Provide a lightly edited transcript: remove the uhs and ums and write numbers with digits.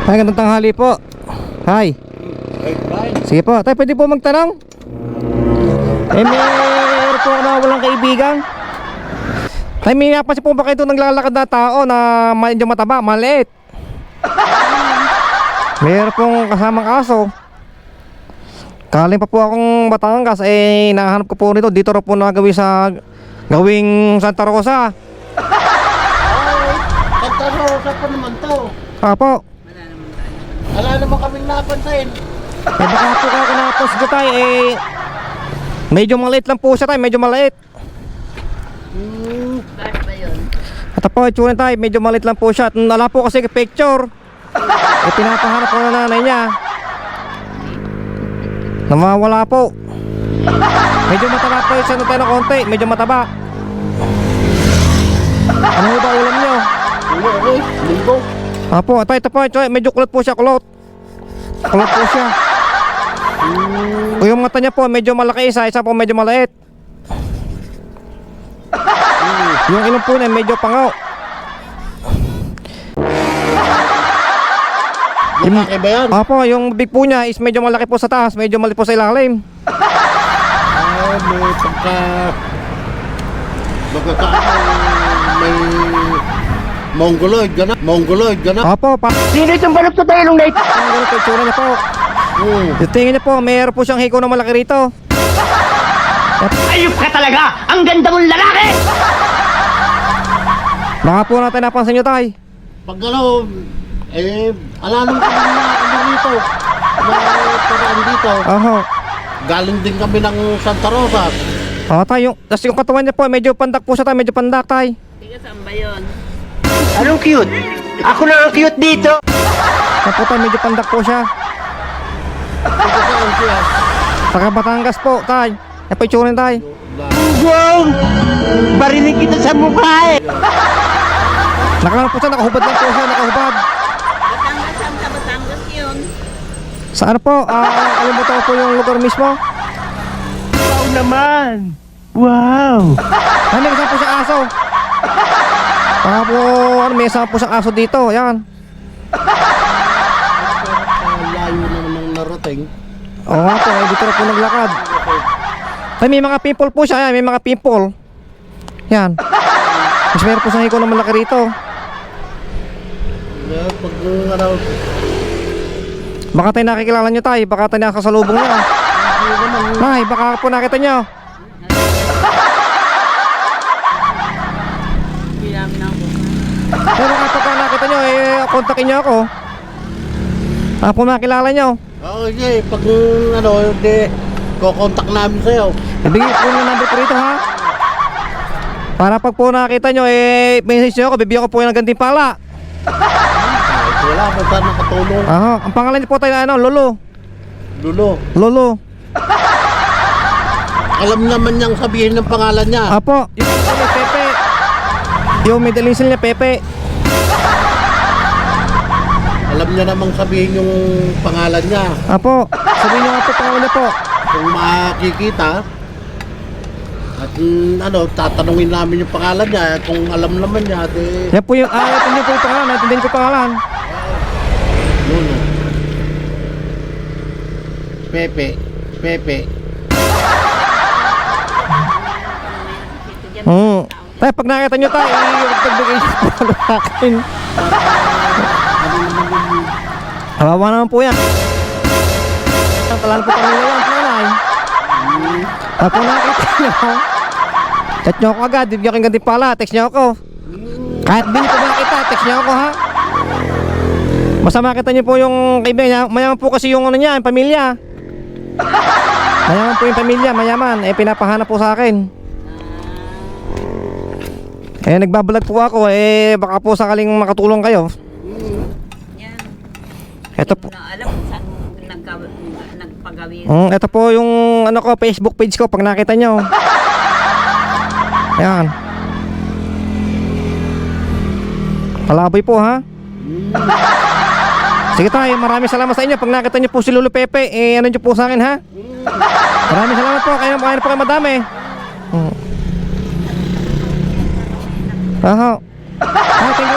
Ay, gandang tanghali po. Hi. Sige po, tayo pwede po magtanong. Meron po ako na walang kaibigan. Tayo, may napansin po ba kayo doon naglalakad na tao na medyo mataba, maliit? Meron pong kasamang aso. Kaling pa po akong Batangas, nahanap ko po nito. Dito rin po nagawin sa gawing Santa Rosa. Santa Rosa pa naman to. Apo. Wala naman kaming napansin. Baka po ka kanapos dito tayo, medyo maliit lang po siya tayo, medyo maliit. Bakit ba yun? At po, itsura tayo, medyo maliit lang po siya. At nala po kasi picture. Pinapahanap po ng nanay niya. Namawala po. Medyo mataba po siya na tayo ng konti, medyo mataba. Ano ba ulam niyo? Linggo. Apo, ito po, medyo kulot po siya, kulot. Kulot po siya. O yung mata niya po, medyo malaki isa po medyo maliit. Yung ilong po niya, medyo pangaw. Malaki ba yan? Apo, yung big po niya is medyo malaki po sa taas, medyo maliit po sa ilalim. May pagka... may... Mongoloid, gana? Mongoloid, gana? Apo, Sino itong balot sa tayo nung night? ang ganun po itsura niya po. Yung tingin niya po, mayroon po siyang hiko na malaki rito. Ayup ka talaga! Ang ganda mong lalaki! Baka po natin napansin niyo tay. Pag ano, alam kami na ano dito. Na paraan dito. Oho. Galing din kami ng Santa Rosa. Tay, tas yung katawan niya po, medyo pandak po siya tay, medyo pandak tay. Tiga saan ba yun? Anong cute? Ako na ang cute dito! Tapos po tay, medyo pandak po siya. Ito saan siya? Taga Batangas po tay. Yan po itsura niya tay. Wow! Barinig kita sa mukha eh! Nakalang po siya, nakahubad lang po siya, nakahubad. Batangas, saan ka Batangas yun? Sa ano po, kalimutan ko po yung lugar mismo. Wow naman! Wow! Ay, may kasama po siyang aso. Baka po, may kasama po siyang aso dito, yan. Layo naman ng narating. Oo nga po, dito na po naglakad. Ay, may mga pimple po siya, yan, may mga pimple. Yan. Mas meron po siyang hiko na malaki rito. Pag ano, Baka tayo nakikilala nyo tayo, baka tayo nakasalubong nyo. Nay, baka po nakita nyo. Pero baka pagka nakita nyo, kontakin nyo ako. Baka po nakilala nyo. okay, pag ano, kokontak namin sa'yo. Ibigay ko yung number ko rito ha. Para pag po nakita nyo, message nyo ako, bibigyan ko po yung gantimpala. Wala pa saan nakatulong. Ang pangalan niyo po tayo ano, Lolo. Lulo. Lolo. Alam naman niyang sabihin ng pangalan niya. Apo, yung ano, Pepe. Yung middle initial niya, Pepe. Alam niya namang sabihin yung pangalan niya. Apo, sabihin niyo nga po pangalan niya po. Kung makikita, at ano, tatanungin namin yung pangalan niya. Kung alam naman niya, Yan po yung, ito niyo po yung pangalan, naintindihan ko yung pangalan. Lulo. Pepe. Pepe. Tayo, pag nakita nyo tayo, pagbigay niyo po sa akin. Ano naman yung... Kawawa naman po yan. Kalala po kami na yan, panay. Apo nakita nyo. Chat nyo ako agad, bibigyan ko yung gantimpala, text nyo ako. Kahit di nyo po makita, text nyo ako ha. Basta makita nyo po yung kaibigan niya. Mayaman po kasi yung ano niya, yung pamilya. Mayaman po yung pamilya, mayaman. Pinapahanap po sa akin. Nagbabalag po ako, baka po sakaling makatulong kayo. Yan. Ito po. Alam kung saan nagpagawin. Ito po yung ano ko, Facebook page ko pag nakita nyo. Ayan. Palaboy po ha. Sige tayo, maraming salamat sa inyo. Pag nakita nyo po si Lolo Pepe, ano nyo po sa akin ha. Maraming salamat po. Kaya po kayo madami. Thank you.